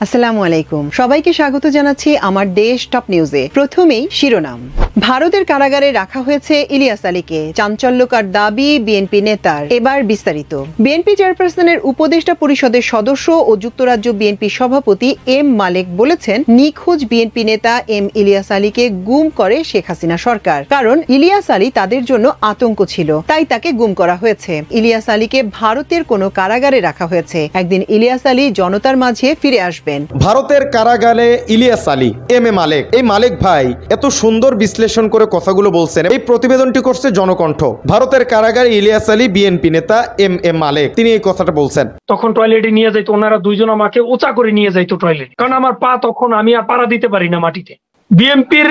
আসসালামু আলাইকুম, সবাইকে স্বাগত জানাচ্ছি আমার দেশ টপ নিউজে। প্রথমেই শিরোনাম। ভারতের কারাগারে রাখা হয়েছে ইলিয়াস আলীকে, চাঞ্চল্যকর দাবি বিএনপি নেতার। এবার বিস্তারিত। বিএনপি চেয়ারপারসনের উপদেষ্টা পরিষদের সদস্য ও যুক্তরাজ্য বিএনপি সভাপতি এম মালেক বলেছেন, নিখোঁজ বিএনপি নেতা এম ইলিয়াস আলীকে গুম করে শেখ হাসিনা সরকার। কারণ ইলিয়াস আলী তাদের জন্য আতঙ্ক ছিল, তাই তাকে গুম করা হয়েছে। ইলিয়াস আলীকে ভারতের কোনো কারাগারে রাখা হয়েছে। একদিন ইলিয়াস আলী জনতার মাঝে ফিরে আসবেন। ভারতের কারাগারে ইলিয়াস আলী এম এ মালেক। এই মালেক ভাই এত সুন্দর বিশ্লেষণ করে কথাগুলো বলছেন। এই প্রতিবেদনটি করছে জনকণ্ঠ। ভারতের কারাগারে ইলিয়াস আলী বিএনপি নেতা এম এ মালেক, তিনি এই কথাটা বলছেন। তখন টয়লেটে নিয়ে যাইতো, ওনারা দুইজন আমাকে ওচা করে নিয়ে যাইতো টয়লেট, কারণ আমার পা তখন আমি আর পাড়া দিতে পারি না মাটিতে। বিএনপির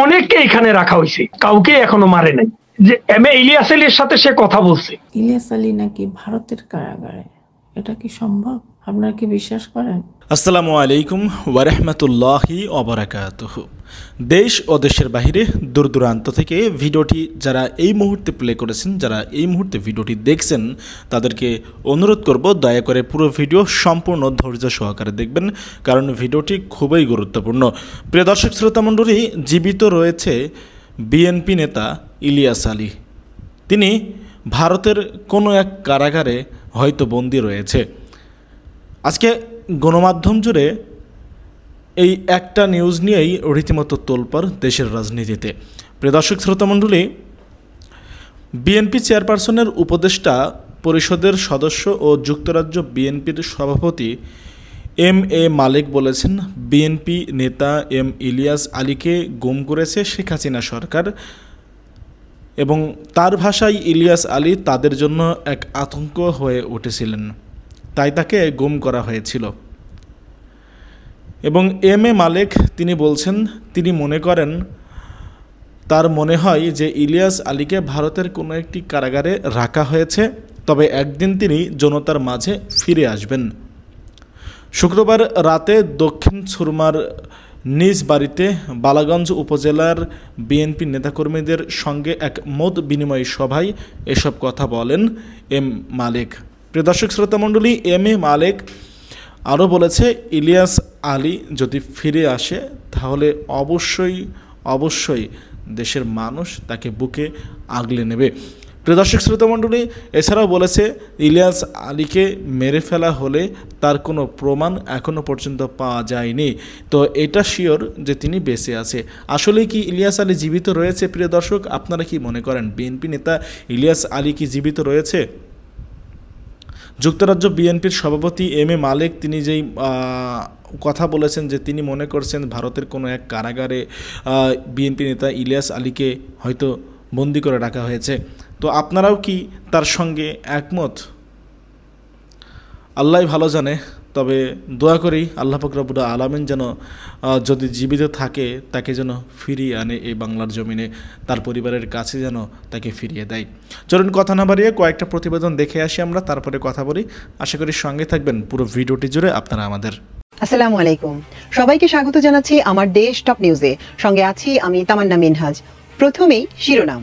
অনেককে এখানে রাখা হয়েছে, কাউকে এখনো মারে নাই। যে এম এ ইলিয়াস আলীর সাথে সে কথা বলছে। ইলিয়াস আলী নাকি ভারতের কারাগারে, এটা কি সম্ভব? আপনারা কি বিশ্বাস করেন? আসসালামু আলাইকুম ওয়া রাহমাতুল্লাহি ওয়া বারাকাতুহু। দেশ ও দেশের বাইরে দূর দূরান্ত থেকে ভিডিওটি যারা এই মুহূর্তে প্লে করেছেন, যারা এই মুহূর্তে ভিডিওটি দেখছেন, তাদেরকে অনুরোধ করব দয়া করে পুরো ভিডিও সম্পূর্ণ ধৈর্য সহকারে দেখবেন, কারণ ভিডিওটি খুবই গুরুত্বপূর্ণ। প্রিয় দর্শক শ্রোতা মণ্ডলী, জীবিত রয়েছে বিএনপি নেতা ইলিয়াস আলী। তিনি ভারতের কোনো এক কারাগারে হয়তো বন্দী রয়েছে। আজকে গণমাধ্যম জুড়ে এই একটা নিউজ নিয়েই রীতিমতো তোলপাড় দেশের রাজনীতিতে। প্রিয় দর্শক শ্রোতামণ্ডলী, বিএনপি চেয়ারপারসনের উপদেষ্টা পরিষদের সদস্য ও যুক্তরাজ্য বিএনপির সভাপতি এম এ মালেক বলেছেন, বিএনপি নেতা এম ইলিয়াস আলীকে গুম করেছে শেখ হাসিনা সরকার, এবং তার ভাষায় ইলিয়াস আলী তাদের জন্য এক আতঙ্ক হয়ে উঠেছিলেন, তাই তাকে গুম করা হয়েছিল। এবং এম এ মালেক তিনি বলছেন, তিনি মনে করেন, তার মনে হয় যে ইলিয়াস আলীকে ভারতের কোনো একটি কারাগারে রাখা হয়েছে, তবে একদিন তিনি জনতার মাঝে ফিরে আসবেন। শুক্রবার রাতে দক্ষিণ সুরমার নিজ বাড়িতে বালাগঞ্জ উপজেলার বিএনপি নেতাকর্মীদের সঙ্গে এক মত বিনিময় সভায় এসব কথা বলেন এম মালেক। প্রিয় দর্শক শ্রোতামণ্ডলী, এম এ মালেক আরও বলেছে, ইলিয়াস আলী যদি ফিরে আসে তাহলে অবশ্যই দেশের মানুষ তাকে বুকে আগলে নেবে। প্রিয় দর্শক শ্রোতামণ্ডলী, এছাড়াও বলেছে, ইলিয়াস আলীকে মেরে ফেলা হলে তার কোনো প্রমাণ এখনও পর্যন্ত পাওয়া যায়নি, তো এটা শিওর যে তিনি বেঁচে আছে। আসলে কি ইলিয়াস আলী জীবিত রয়েছে? প্রিয় দর্শক, আপনারা কি মনে করেন বিএনপি নেতা ইলিয়াস আলী কি জীবিত রয়েছে? যুক্তরাজ্য বিএনপির সভাপতি এম এ মালেক তিনি যেই কথা বলেছেন যে তিনি মনে করছেন ভারতের কোনো এক কারাগারে বিএনপি নেতা ইলিয়াস আলীকে হয়তো বন্দি করে রাখা হয়েছে, তো আপনারাও কি তার সঙ্গে একমত? আল্লাহ ভালো জানে। তবে দোয়া করি আল্লাহ পাক রব্বুল আলামিন যেন যদি জীবিত থাকে তাকে যেন ফিরিয়ে আনে এই বাংলার জমিনে, তার পরিবারের কাছে যেন তাকে ফিরিয়ে দেয়। চলুন কথা না বাড়িয়ে কয়েকটা প্রতিবেদন দেখে আসি আমরা, তারপরে কথা বলি। আশা করি সঙ্গে থাকবেন পুরো ভিডিওটি জুড়ে আপনারা আমাদের। আসসালামু আলাইকুম, সবাইকে স্বাগত জানাচ্ছি আমার দেশ টপ নিউজে। সঙ্গে আছি আমি তামান্না মিনহাজ। প্রথমেই শিরোনাম।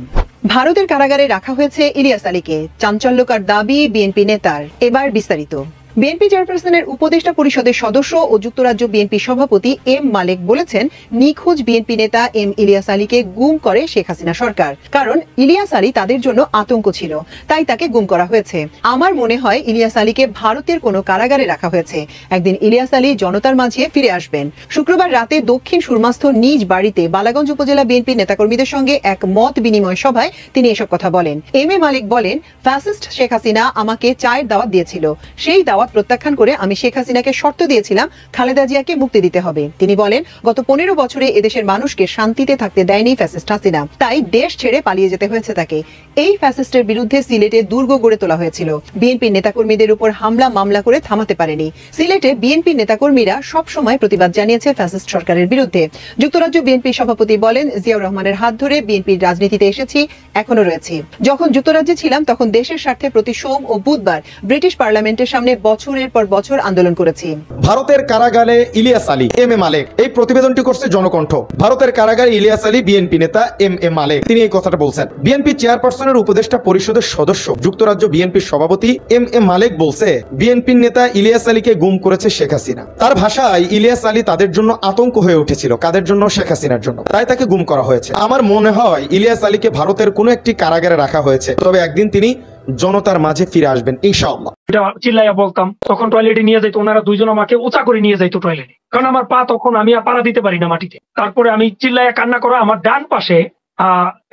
ভারতের কারাগারে রাখা হয়েছে ইলিয়াস আলীকে, চাঞ্চল্যকর দাবি বিএনপি নেতার। এবার বিস্তারিত। বিএনপি চেয়ারপারসনের উপদেষ্টা পরিষদের সদস্য ও যুক্তরাজ্য বিএনপি সভাপতি এম মালেক বলেছেন, নিখোঁজ বিএনপি নেতা এম ইলিয়াস আলীকে গুম করে শেখ হাসিনা সরকার। কারণ ইলিয়াস আলী তাদের জন্য আতঙ্ক ছিল, তাই তাকে গুম করা হয়েছে। আমার মনে হয় ইলিয়াস আলীকে ভারতের কোনো কারাগারে রাখা হয়েছে। একদিন ইলিয়াস আলী জনতার মাঝে ফিরে আসবেন। শুক্রবার রাতে দক্ষিণ সুরমাস্থ নিজ বাড়িতে বালাগঞ্জ উপজেলা বিএনপি নেতাকর্মীদের সঙ্গে এক মত বিনিময় সভায় তিনি এসব কথা বলেন। এম এ মালেক বলেন, ফ্যাসিস্ট শেখ হাসিনা আমাকে চায়ের দাওয়াত দিয়েছিল। সেই দাওয়াত প্রত্যাখ্যান করে আমি শেখ হাসিনাকে শর্ত দিয়েছিলাম খালেদা জিয়াকে মুক্তি দিতে হবে। তিনি বলেন, গত 15 বছরে এদেশের মানুষকে শান্তিতে থাকতে দেয়নি ফ্যাসিস্ট হাসিনা, তাই দেশ ছেড়ে পালিয়ে যেতে হয়েছে তাকে। এই ফ্যাসিস্টের বিরুদ্ধে সিলেটে দুর্গ গড়ে তোলা হয়েছিল। বিএনপি নেতাকর্মীদের উপর হামলা মামলা করে থামাতে পারেনি। সিলেটে বিএনপি নেতাকর্মীরা সব সময় প্রতিবাদ জানিয়েছে ফ্যাসিস্ট সরকারের বিরুদ্ধে। যুক্তরাজ্য বিএনপি সভাপতি বলেন, জিয়াউর রহমানের হাত ধরে বিএনপির রাজনীতিতে এসেছি, এখনো রয়েছি। যখন যুক্তরাজ্যে ছিলাম তখন দেশের স্বার্থে প্রতি সোম ও বুধবার ব্রিটিশ পার্লামেন্টের সামনে বছরের পর বছর আন্দোলন করেছি। ভারতের কারাগারে ইলিয়াস আলী, এম এ মালেক। এই প্রতিবেদনটি করছে জনকণ্ঠ। ভারতের কারাগারে ইলিয়াস আলী বিএনপি নেতা এম এ মালেক তিনি এই কথাটা বলছেন। বিএনপি চেয়ারপারসনের উপদেষ্টা পরিষদের সদস্য যুক্তরাজ্য বিএনপির সভাপতি এম এ মালেক বলছে, বিএনপির নেতা ইলিয়াস আলীকে গুম করেছে শেখ হাসিনা। তার ভাষায় ইলিয়াস আলী তাদের জন্য আতঙ্ক হয়ে উঠেছিল, কাদের জন্য? শেখ হাসিনার জন্য। তাই তাকে গুম করা হয়েছে। আমার মনে হয় ইলিয়াস আলীকে ভারতের কোনো একটি কারাগারে রাখা হয়েছে, তবে একদিন তিনি জনতার মাঝে ফিরে আসবেন ইনশাআল্লাহ। এটা চিল্লাইয়া বলতাম, তখন টয়লেটে নিয়ে যাইতো ওনারা দুইজন, আমাকে উঁচা করে নিয়ে যাইতো টয়লেটে, কারণ আমার পা তখন আমি আর পাড়া দিতে পারি না মাটিতে। তারপরে আমি চিল্লাইয়া কান্না করা, আমার ডান পাশে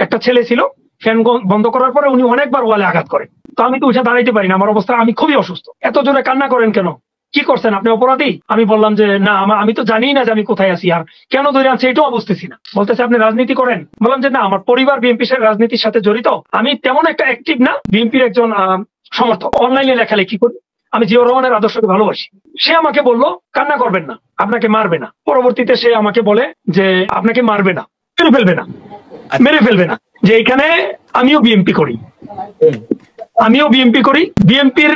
একটা ছেলে ছিল, ফ্যান বন্ধ করার পরে উনি অনেকবার ওয়ালে আঘাত করে, তো আমি তো উঠে দাঁড়াইতে পারি না, আমার অবস্থা, আমি খুবই অসুস্থ। এত জোরে কান্না করেন কেন? কি করছেন আপনি? অপরাধী? আমি বললাম যে না, আমি তো জানি না যে আমি কোথায় আছি, আর কেন ধরে আনছে এটাও বুঝতেছি না। বলতেছে আপনি রাজনীতি করেন? বললাম যে না, আমার পরিবার বিএনপির রাজনীতির সাথে জড়িত, আমি তেমন একটা অ্যাক্টিভ না, বিএনপির একজন সমর্থক, অনলাইনে লেখালেখি করি, আমি জিয়াউর রহমানের আদর্শকে ভালোবাসি। সে আমাকে বললো কান্না করবেন না, আপনাকে মারবে না। পরবর্তীতে সে আমাকে বলে যে আপনাকে মারবে না, মেরে ফেলবে না, যে এখানে আমিও বিএনপি করি, বিএনপির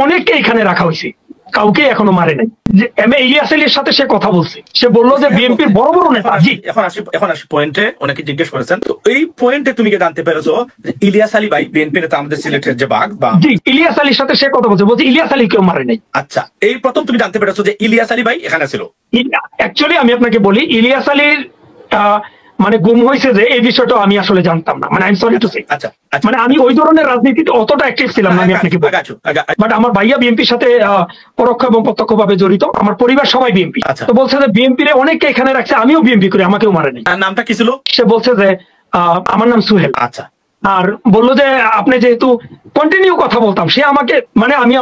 অনেককে এখানে রাখা হয়েছে, কাউকে এখনো মারে নাই। যে এম এ ইলিয়াস আলীর সাথে সে কথা বলছে, সে বললো যে বিএনপির বড় বড় নেতা। জি, এখন আসি পয়েন্টে। অনেকে জিজ্ঞেস করেছেন, তো এই পয়েন্টে তুমি কি জানতে পেরেছো যে ইলিয়াস আলী ভাই বিএনপি নেতা, আমাদের সিলেটের যে বাঘ, বা জি, ইলিয়াস আলীর সাথে সে কথা বলছে, ইলিয়াস আলী কেউ মারে নাই। আচ্ছা, এই প্রথম তুমি জানতে পেরেছো যে ইলিয়াস আলী ভাই এখানে ছিল? অ্যাকচুয়ালি আমি আপনাকে বলি, ইলিয়াস আলীর মানে গুম হয়েছে যে এই বিষয়টা আমি আসলে জানতাম না, মানে I am sorry to say. আচ্ছা, মানে আমি ওই ধরনের রাজনীতিতে অতটা অ্যাক্টিভ ছিলাম না, আমি আপনাকে বলি। বাট আমার ভাইয়া বিএনপির সাথে পরোক্ষ এবং প্রত্যক্ষ ভাবে জড়িত, আমার পরিবার সবাই বিএনপি। তো বলছে যে বিএনপির অনেককে এখানে রাখছে, আমিও বিএনপি করি, আমাকেও মারে নাই। নামটা কি ছিল? সে বলছে যে আমার নাম সুহেল। আচ্ছা, আর বললো যে আপনি যেহেতু কন্টিনিউ কথা বলতাম, সে আমাকে মানে আমি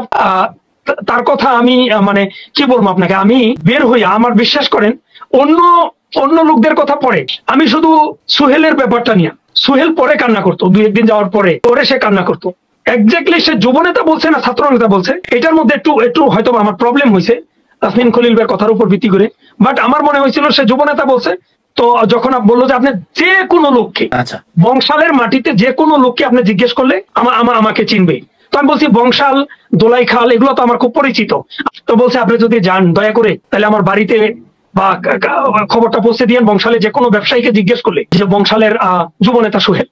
তার কথা আমি মানে কি বলবো আপনাকে, আমি বের হইয়া, আমার বিশ্বাস করেন অন্য লোকদের কথা পরে, আমি শুধু সুহেলের ব্যাপারটা নিয়ে, সুহেল পরে কান্না করতো, 2-1 দিন যাওয়ার পরে সে কান্না করতো। এক্স্যাক্টলি সে যুব নেতা বলছে না ছাত্র নেতা বলছে, এটার মধ্যে একটু হয়তো আমার প্রবলেম হয়েছে তাসমিন খলিল ভাইয়ের কথার উপর ভিত্তি করে, বাট আমার মনে হয়েছিল সে যুব নেতা বলছে। তো যখন বললো যে আপনি যে কোনো লোককে, আচ্ছা, বংশালের মাটিতে যে কোনো লোককে আপনি জিজ্ঞেস করলে আমাকে চিনবে, তো আমি বলছি বংশাল, দোলাইখাল এগুলো তো আমার খুব পরিচিত। তো বলছে আপনি যদি যান দয়া করে, তাহলে আমার বাড়িতে বা খবরটা পৌঁছে দিয়েন, বংশালে যে কোনো ব্যবসায়ীকে জিজ্ঞেস করলে যে বংশালের যুব নেতা সুহেল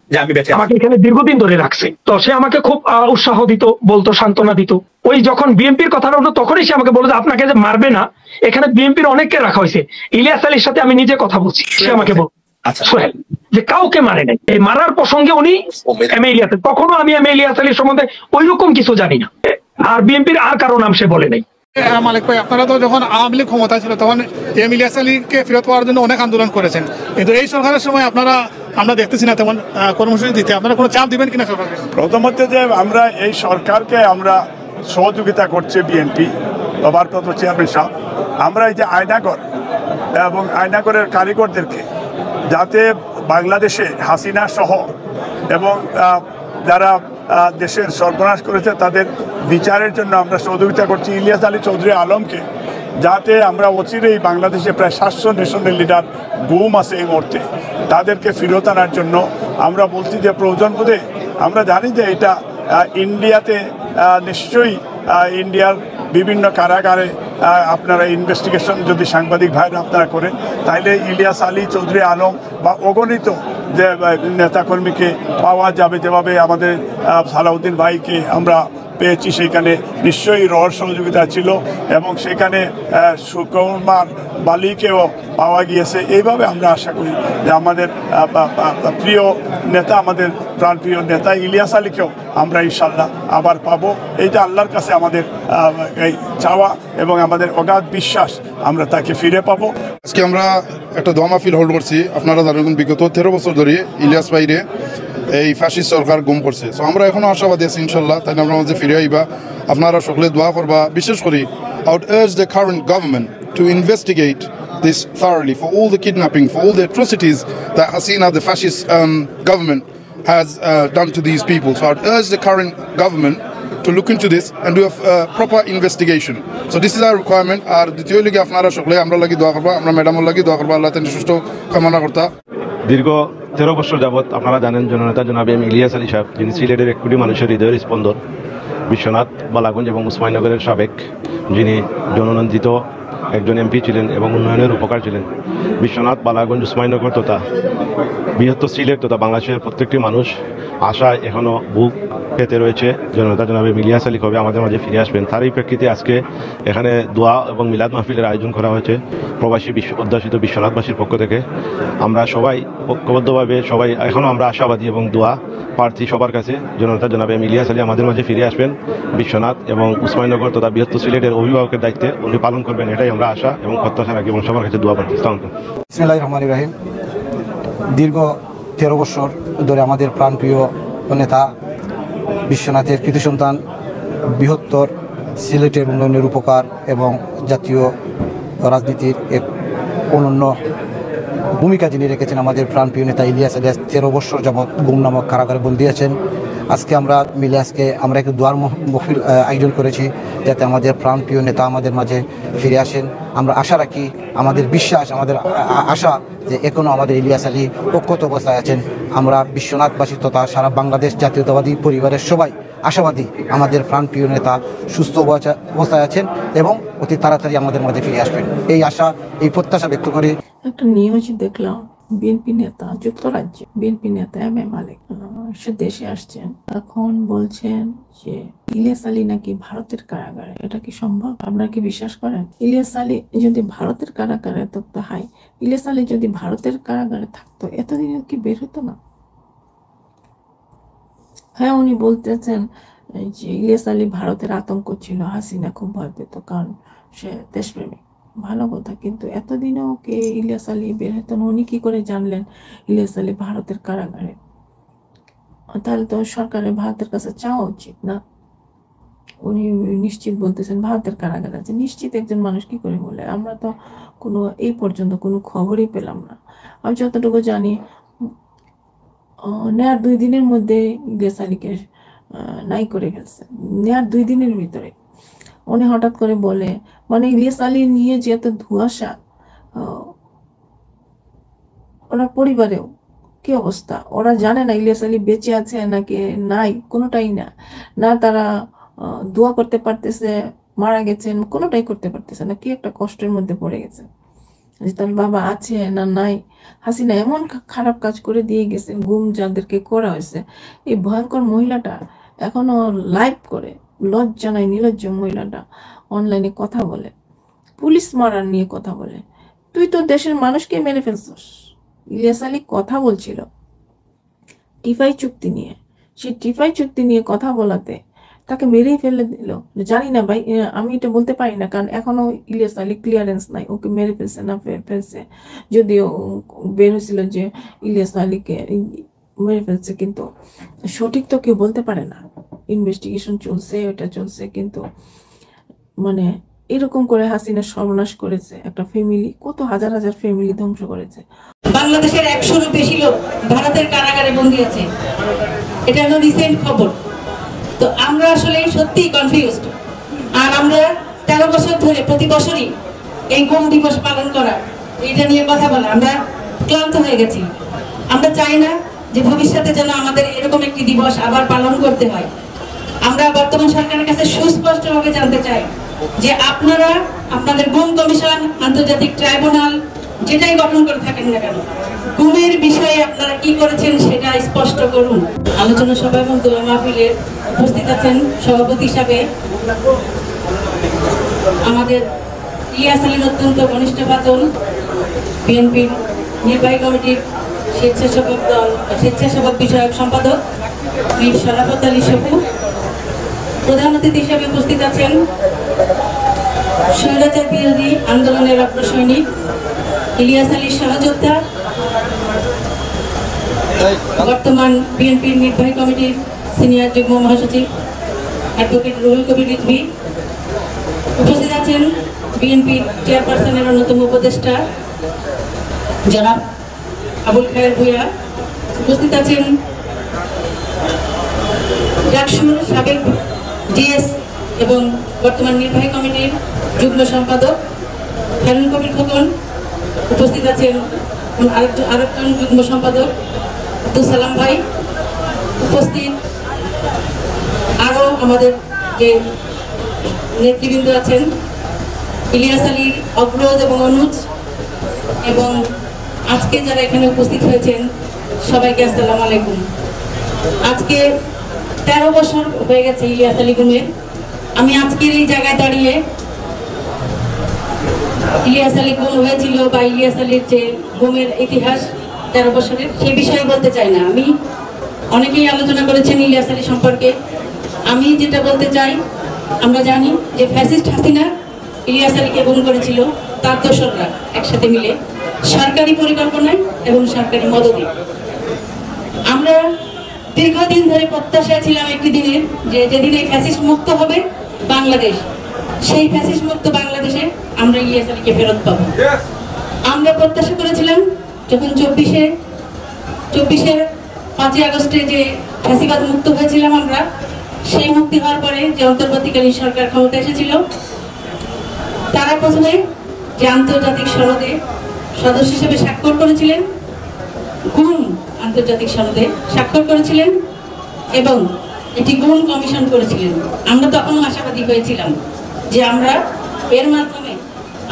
আমাকে এখানে দীর্ঘদিন ধরে রাখছে। তো সে আমাকে খুব উৎসাহ দিত, বলতো, সান্ত্বনা দিত। ওই যখন বিএনপির কথাটা হলো তখনই সে আমাকে বললো যে আপনাকে যে মারবে না, এখানে বিএনপির অনেককে রাখা হয়েছে। ইলিয়াস আলীর সাথে আমি নিজে কথা বলছি, সে আমাকে বল সোহেল যে কাউকে মারে নাই। এই মারার প্রসঙ্গে উনি এম এ ইলিয়াস, তখনও আমি এম এ ইলিয়াস আলীর সম্বন্ধে ওই রকম কিছু জানি না, আর বিএনপির আর কারো নাম সে বলে নাই। মালিক ভাই, আপনারা তো যখন আওয়ামী লীগ ক্ষমতা ছিল তখন এম ইলিয়াস আলীকে ফেরত পাওয়ার জন্য অনেক আন্দোলন করেছেন, কিন্তু এই সরকারের সময় আমরা দেখতেছি না তেমন কর্মসূচি দিতে। আপনারা কোনো চাপ দিবেন কিনা সরকারকে? প্রথমত যে আমরা এই সরকারকে আমরা সহযোগিতা করছে বিএনপি, ভারপ্রাপ্ত চেয়ারম্যান সাহেব, আমরা এই যে আয়নাগর এবং আয়নাগরের কারিগরদেরকে যাতে বাংলাদেশে হাসিনা সহ এবং যারা দেশের সর্বনাশ করেছে তাদের বিচারের জন্য আমরা সহযোগিতা করছি। ইলিয়াস আলী চৌধুরী আলমকে যাতে আমরা অচিরেই বাংলাদেশে প্রায় 700 ন্যাশনাল লিডার গুম আছে এই মুহূর্তে, তাদেরকে ফেরত আনার জন্য আমরা বলছি যে প্রয়োজন বোধে আমরা জানি যে এটা ইন্ডিয়াতে নিশ্চয়ই ইন্ডিয়ার বিভিন্ন কারাগারে আপনারা ইনভেস্টিগেশন যদি সাংবাদিক ভাইরা আপনারা করেন, তাহলে ইলিয়াস আলী চৌধুরী আলম বা অগণিত যে নেতাকর্মীকে পাওয়া যাবে, যেভাবে আমাদের সালাউদ্দিন ভাইকে আমরা পেয়েছি, সেখানে নিশ্চয়ই রহস্য সহযোগিতা ছিল এবং সেখানে সুকুমার বালিকেও পাওয়া গিয়েছে। এইভাবে আমরা আশা করি যে আমাদের প্রিয় নেতা, আমাদের প্রাণপ্রিয় নেতা ইলিয়াস আলীকেও আমরা ইনশাল্লাহ আবার পাবো। এইটা আল্লাহর কাছে আমাদের এই চাওয়া এবং আমাদের অগাধ বিশ্বাস, আমরা তাকে ফিরে পাবো। আজকে আমরা একটা দোয়া মাহফিল হোল্ড করছি। আপনারা জানেন বিগত 13 বছর ধরে ইলিয়াস ভাইরে এই ফ্যাসিস্ট সরকার গুম করছে। সো আমরা এখনো আশাবাদী আছি ইনশাল্লাহ, তাই আমরা মাঝে ফিরে আইবা, আপনারা সকলে দোয়া করবা। বিশেষ করে I would urge the current government to investigate this thoroughly for all the kidnapping, for all the atrocities that Hasina, the fascist government, has done to these people. So I would urge the current government to look into this and do a proper investigation. So this is our requirement. আর দ্বিতীয় লিগে আপনারা সকলে আমরা লাগি দোয়া করবা, আমরা ম্যাডামের লাগি দোয়া করবা, আল্লাহ তাআলা সুস্থ কামনা করতা। দীর্ঘ 13 বছর যাবৎ আপনারা জানেন জননেতা জনাব এম ইলিয়াস আলী সাহেব, যিনি সিলেটের 1 কোটি মানুষের হৃদয়ের স্পন্দন, বিশ্বনাথ বালাগঞ্জ এবং উসমানীনগরের সাবেক, যিনি জননন্দিত একজন এমপি ছিলেন এবং উন্নয়নের উপকার ছিলেন। বিশ্বনাথ বালাগঞ্জ উসমানীনগর তথা বৃহত্তর সিলেট তথা বাংলাদেশের প্রত্যেকটি মানুষ আশায় এখনও বুক পেতে রয়েছে জনতা জনাবে ইলিয়াস আলী কবে আমাদের মাঝে ফিরে আসবেন। তারই প্রেক্ষিতে আজকে এখানে দোয়া এবং মিলাদ মাহফিলের আয়োজন করা হয়েছে প্রবাসী উদ্যাসিত বিশ্বনাথবাসীর পক্ষ থেকে। আমরা সবাই ঐক্যবদ্ধভাবে সবাই এখনও আমরা আশাবাদী এবং দোয়া প্রার্থী সবার কাছে জনতা জনাবে ইলিয়াস আলী আমাদের মাঝে ফিরে আসবেন, বিশ্বনাথ এবং উসমানীনগর তথা বৃহত্তর সিলেটের অভিভাবকের দায়িত্বে উনি পালন করবেন, এটাই আমরা আশা এবং প্রত্যাশা রাখি এবং সবার কাছে দোয়া প্রার্থী। বিসমিল্লাহির রহমানির রহিম। দীর্ঘ 13 বছর ধরে আমাদের প্রাণপ্রিয় নেতা বিশ্বনাথের কৃতি সন্তান, বৃহত্তর সিলেটের উন্নয়নের উপকার এবং জাতীয় রাজনীতির এক অনন্য ভূমিকা যিনি রেখেছেন আমাদের প্রাণপ্রিয় নেতা ইলিয়াস আলী 13 বছর যাবৎ গুম নামক কারাগারে বন্দী আছেন। আজকে আমরা মিলে আমরা একটু দোয়ার মহফিল আয়োজন করেছি যাতে আমাদের প্রাণপ্রিয় নেতা আমাদের মাঝে ফিরে আসেন। আমরা আশা রাখি, আমাদের বিশ্বাস, আমাদের আশা যে এখনও আমাদের ইলিয়াস আলী অক্ষত অবস্থায় আছেন। আমরা বিশ্বনাথবাসী তথা সারা বাংলাদেশ জাতীয়তাবাদী পরিবারের সবাই আশাবাদী আমাদের প্রাণপ্রিয় নেতা সুস্থ অবস্থায় আছেন এবং অতি তাড়াতাড়ি আমাদের মাঝে ফিরে আসবেন, এই আশা, এই প্রত্যাশা ব্যক্ত করে একটা নিউজ দেখলাম, বিএনপি নেতা, যুক্তরাজ্যে বিএনপি নেতা এম এ মালেক সে দেশে আসছেন, এখন বলছেন যে ইলিয়াস আলী নাকি ভারতের কারাগারে। এটা কি সম্ভব? আপনারা কি বিশ্বাস করেন? ইলিয়াস আলী যদি ভারতের কারাগারে থাকতো, হাই, ইলিয়াস আলী যদি ভারতের কারাগারে থাকতো এতদিন কি বের হতো না? হ্যাঁ, উনি বলতেছেন যে ইলিয়াস আলী ভারতের আতঙ্ক ছিল, হাসিনা খুব ভয় পেত কারণ সে দেশপ্রেমিক। ভালো কথা, কিন্তু এতদিনও কে ইলিয়াস আলী বের হতো না? উনি কি করে জানলেন ইলিয়াস আলী ভারতের কারাগারে? তাহলে তো সরকারের ভারতের কাছে চাওয়া উচিত না? উনি নিশ্চিত বলতেছেন ভারতের কারাগারে আছে। নিশ্চিত একজন মানুষ কি করে বলে? আমরা তো এই পর্যন্ত কোনো খবরই পেলাম না। আমি যতটুকু জানি নেয়ার 2 দিনের মধ্যে ইলিয়াস আলীকে নাই করে ফেলছে, নেয়ার 2 দিনের ভিতরে। উনি হঠাৎ করে বলে, মানে ইলিয়াস আলী নিয়ে যে এত ধোঁয়াশা, ওনার পরিবারেও কি অবস্থা? ওরা জানে না ইলিয়াস আলী বেঁচে আছে নাকি নাই, কোনোটাই না। না তারা দোয়া করতে পারতেছে মারা গেছেন, কোনোটাই করতে পারতেছে না। কি একটা কষ্টের মধ্যে পড়ে গেছে যে তার বাবা আছে না নাই। হাসিনা এমন খারাপ কাজ করে দিয়ে গেছে, গুম যাদেরকে করা হয়েছে। এই ভয়ঙ্কর মহিলাটা এখনো লাইভ করে, লজ্জা নাই, নির্লজ্জ মহিলাটা অনলাইনে কথা বলে, পুলিশ মারার নিয়ে কথা বলে। তুই তো দেশের মানুষকে মেরে ফেলছস। ইলিয়াস আলী কথা বলছিল টিফাই চুক্তি নিয়ে, সেই টিফাই চুক্তি নিয়ে কথা বলাতে তাকে মেরেই ফেলে দিল। জানি না ভাই, আমি এটা বলতে পারি না, কারণ এখনো ইলিয়াস আলী ক্লিয়ারেন্স নাই, ওকে মেরে ফেলছে না ফেলছে। যদিও বের হয়েছিল যে ইলিয়াস আলীকে মেরে ফেলছে, কিন্তু সঠিক তো কেউ বলতে পারে না। ইনভেস্টিগেশন চলছে, ওটা চলছে, কিন্তু মানে এরকম করে হাসিনা সর্বনাশ করেছে একটা ফ্যামিলি, কত হাজার হাজার ফ্যামিলি ধ্বংস করেছে। বাংলাদেশের 100-র বেশি লোক ভারতের কারাগারে বন্দী আছে, এটা হলো রিসেন্ট খবর। তো আমরা আসলে সত্যি কনফিউজড। আর আমরা 13 বছর ধরে প্রতি বছরই এই গুম দিবস পালন করা, এটা নিয়ে কথা বলা, আমরা ক্লান্ত হয়ে গেছি। আমরা চাই না যে ভবিষ্যতে যেন আমাদের এরকম একটি দিবস আবার পালন করতে হয়। আমরা বর্তমান সরকারের কাছে সুস্পষ্টভাবে জানতে চাই যে আপনারা আপনাদের গুম কমিশন, আন্তর্জাতিক ট্রাইব্যুনাল যেটাই গঠন করে থাকেন না কেন, গুমের বিষয়ে আপনারা কি করেছেন সেটা স্পষ্ট করুন। আলোচনা সভা এবং দোয়া মাহফিলে উপস্থিত আছেন সভাপতি হিসাবে আমাদের ইলিয়াস আলীর অত্যন্ত ঘনিষ্ঠ ভাজন, বিএনপির নির্বাহী কমিটির স্বেচ্ছাসেবক বিষয়ক সম্পাদক মীর শরাফত আলী সপু। প্রধান অতিথি হিসেবে উপস্থিত আছেন স্বৈরাচার বিরোধী আন্দোলনের অগ্রসৈনিক, ইলিয়াস আলীর সহযোদ্ধা, বর্তমান বিএনপির নির্বাহী কমিটির সিনিয়র যুগ্ম মহাসচিব অ্যাডভোকেট রুহুল কবির রিজভী। উপস্থিত আছেন বিএনপির চেয়ারপারসনের অন্যতম উপদেষ্টা জনাব আবুল খায়ের ভূঁইয়া। উপস্থিত আছেন ডাকসুর সাবেক ডিএস এবং বর্তমান নির্বাহী কমিটির যুগ্ম সম্পাদক হারুন কবির খোকন। উপস্থিত আছেন আরেকজন যুগ্ম সম্পাদক আব্দুল সালাম ভাই। উপস্থিত আরও আমাদের যে নেতৃবৃন্দ আছেন, ইলিয়াস আলী, অগ্রজ এবং অনুজ, এবং আজকে যারা এখানে উপস্থিত হয়েছেন সবাইকে আসসালামু আলাইকুম। আজকে 13 বছর হয়ে গেছে ইলিয়াস আলী গুমের। আমি আজকের এই জায়গায় দাঁড়িয়ে ইলিয়াস আলী গুম হয়েছিল বা ইলিয়াস আলীর যে গুমের ইতিহাস 13 বছরের, সে বিষয়ে বলতে চাই না। আমি অনেকেই আলোচনা করেছেন ইলিয়াস আলী সম্পর্কে। আমি যেটা বলতে চাই, আমরা জানি যে ফ্যাসিস্ট হাসিনা ইলিয়াস আলীকে গুম করেছিল তার দোসররা একসাথে মিলে সরকারি পরিকল্পনায় এবং সরকারি মদদে। আমরা দীর্ঘদিন ধরে প্রত্যাশায় ছিলাম একটি দিনের, যে যেদিন এই ফ্যাসিস্ট মুক্ত হবে বাংলাদেশ, সেই ফ্যাসিস্ট মুক্ত বাংলাদেশে আমরা ইলিয়াস আলীকে ফেরত পাবো। আমরা প্রত্যাশা করেছিলাম যখন 24-এর 5ই আগস্টে যে ফ্যাসিবাদ মুক্ত হয়েছিলাম আমরা, সেই মুক্তি হওয়ার পরে যে অন্তর্বর্তীকালীন সরকার ক্ষমতা এসেছিল, তারা প্রথমে যে আন্তর্জাতিক সনদে সদস্য হিসেবে স্বাক্ষর করেছিলেন, গুম আন্তর্জাতিক সনদে স্বাক্ষর করেছিলেন এবং এটি গুম কমিশন করেছিলেন। আমরা তখনও আশাবাদী হয়েছিলাম যে আমরা এর মাধ্যমে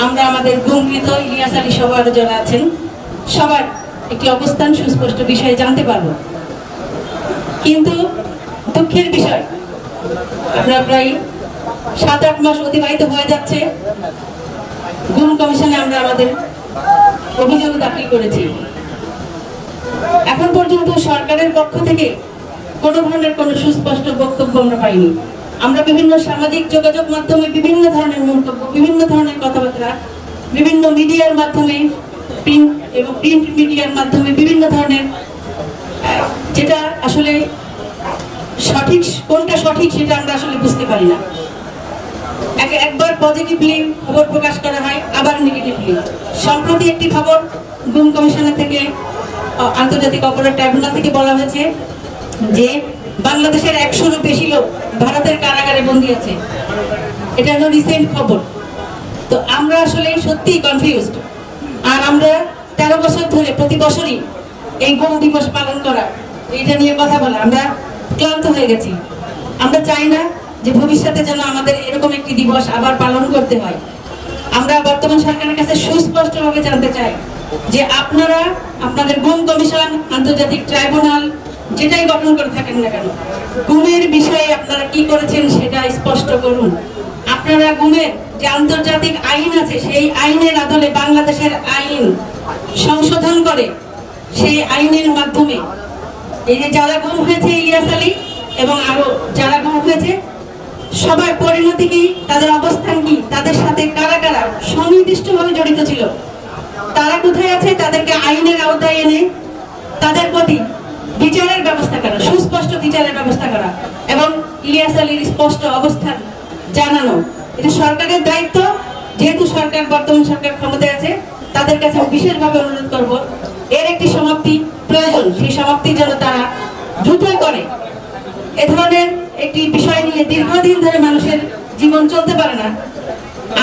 আমরা আমাদের গুমকৃত ইলিয়াস আলী সহ আরো যারা আছেন সবার একটি অবস্থান সুস্পষ্ট বিষয়ে জানতে পারব। কিন্তু দুঃখের বিষয়, আমরা প্রায় 7-8 মাস অতিবাহিত হয়ে যাচ্ছে, গুম কমিশনে আমরা আমাদের অভিযোগ দাখিল করেছি। এখন পর্যন্ত সরকারের পক্ষ থেকে কোনো ধরনের কোনো সুস্পষ্ট বক্তব্য আমরা পাইনি। আমরা বিভিন্ন সামাজিক যোগাযোগ মাধ্যমে বিভিন্ন ধরনের মন্তব্য, বিভিন্ন ধরনের কথাবার্তা, বিভিন্ন মিডিয়ার মাধ্যমে, প্রিন্ট মিডিয়ার মাধ্যমে বিভিন্ন ধরনের, যেটা আসলে সঠিক, কোনটা সঠিক সেটা আমরা আসলে বুঝতে পারি না। একবার পজিটিভলি খবর প্রকাশ করা হয়, আবার নেগেটিভলি। সম্প্রতি একটি খবর গুম কমিশনের থেকে, আন্তর্জাতিক অপরাধ ট্রাইব্যুনাল থেকে বলা হয়েছে যে বাংলাদেশের 100-এরও বেশি লোক ভারতের কারাগারে বন্দী আছে। এটা হলো রিসেন্ট খবর। তো আমরা আসলে সত্যি কনফিউজড। আর আমরা 13 বছর ধরে প্রতি বছরই এই গুম দিবস পালন করা, এটা নিয়ে কথা বলা, আমরা ক্লান্ত হয়ে গেছি। আমরা চাই না যে ভবিষ্যতে যেন আমাদের এরকম একটি দিবস আবার পালন করতে হয়। আমরা বর্তমান সরকারের কাছে সুস্পষ্টভাবে জানতে চাই যে আপনারা আপনাদের গুম কমিশন, আন্তর্জাতিক ট্রাইব্যুনাল যেটাই গঠন করে থাকেন না কেন, গুমের বিষয়ে আপনারা কি করেছেন সেটা স্পষ্ট করুন। আপনারা গুমের যে আন্তর্জাতিক আইন আছে, সেই আইনের আদলে বাংলাদেশের আইন সংশোধন করে সেই আইনের মাধ্যমে এই যে যারা গুম হয়েছে ইলিয়াস আলী এবং আরো যারা গুম হয়েছে সবার পরিণতি কি, তাদের অবস্থান কি, তাদের সাথে কারা কারা সুনির্দিষ্টভাবে জড়িত ছিল, তারা কোথায় আছে, তাদেরকে আইনের আওতায় এনে তাদের প্রতি বিচারের ব্যবস্থা করা, সুস্পষ্ট বিচারের ব্যবস্থা করা এবং ইলিয়াস আলীর স্পষ্ট অবস্থান জানানো, এটা সরকারের দায়িত্ব। যেহেতু সরকার, বর্তমান সরকার ক্ষমতায় আছে, তাদের কাছে বিশেষভাবে অনুরোধ করব, এর একটি সমাপ্তি প্রয়োজন। সেই সমাপ্তি যেন তারা দ্রুতই করে। এ ধরনের একটি বিষয় নিয়ে দীর্ঘদিন ধরে মানুষের জীবন চলতে পারে না।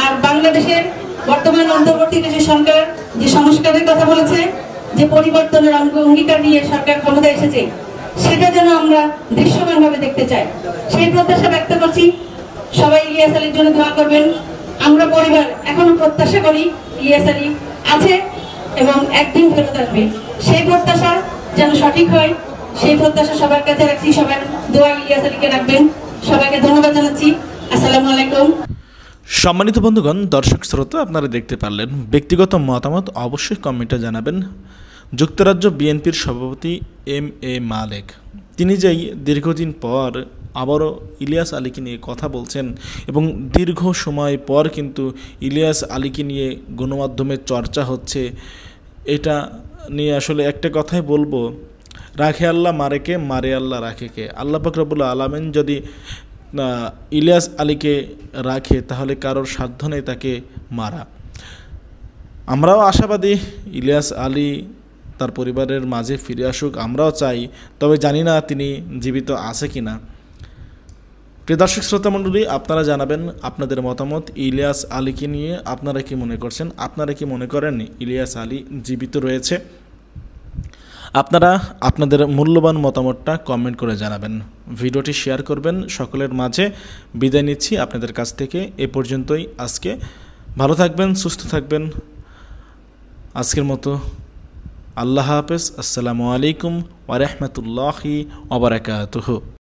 আর বাংলাদেশের বর্তমান অন্তর্বর্তীকালীন সরকার যে সংস্কারের কথা বলেছে, যে পরিবর্তনের অঙ্গীকার নিয়ে সরকার ক্ষমতায় এসেছে, সেটা যেন আমরা দৃশ্যমানভাবে দেখতে চাই, সেই প্রত্যাশা ব্যক্ত করছি। সবাই ইলিয়াস আলীর জন্য দোয়া করবেন। আমরা পরিবার এখনো প্রত্যাশা করি ইলিয়াস আলী আছে এবং একদিন ফেরত আসবে। সেই প্রত্যাশা যেন সঠিক হয়, সেই প্রত্যাশা সবার কাছে রাখছি। সবার দোয়া ইলিয়াস আলীকে রাখবেন। সবাইকে ধন্যবাদ জানাচ্ছি। আসসালামু আলাইকুম। সম্মানিত বন্ধুগণ, দর্শক শ্রোতা, আপনারা দেখতে পারলেন। ব্যক্তিগত মতামত অবশ্যই কমেন্টে জানাবেন। যুক্তরাজ্য বিএনপির সভাপতি এম.এ. মালেক, তিনি যেই দীর্ঘদিন পর আবারও ইলিয়াস আলীকে নিয়ে কথা বলছেন এবং দীর্ঘ সময় পর কিন্তু ইলিয়াস আলীকে নিয়ে গণমাধ্যমে চর্চা হচ্ছে, এটা নিয়ে আসলে একটা কথাই বলবো, রাখে আল্লাহ মারেকে, মারে আল্লাহ রাখেকে। আল্লাহ পাক রব্বুল আলামিন যদি ইলিয়াস আলীকে রাখে তাহলে কারোর সাধ্য নেই তাকে মারা। আমরাও আশাবাদী ইলিয়াস আলী তার পরিবারের মাঝে ফিরে আসুক, আমরাও চাই, তবে জানি না তিনি জীবিত আছে কিনা। প্রিয় দর্শক শ্রোতা মণ্ডলী, আপনারা জানাবেন আপনাদের মতামত ইলিয়াস আলীকে নিয়ে। আপনারা কি মনে করছেন? আপনারা কি মনে করেন ইলিয়াস আলী জীবিত রয়েছে? আপনারা আপনাদের মূল্যবান মতামতটা কমেন্ট করে জানাবেন, ভিডিওটি শেয়ার করবেন, সকলের মাঝে বিদায় নিচ্ছি আপনাদের কাছ থেকে। এ পর্যন্তই আজকে। ভালো থাকবেন, সুস্থ থাকবেন। আজকের মতো আল্লাহ হাফেজ। আসসালামু আলাইকুম ওয়া রাহমাতুল্লাহি ওয়া বারাকাতুহু।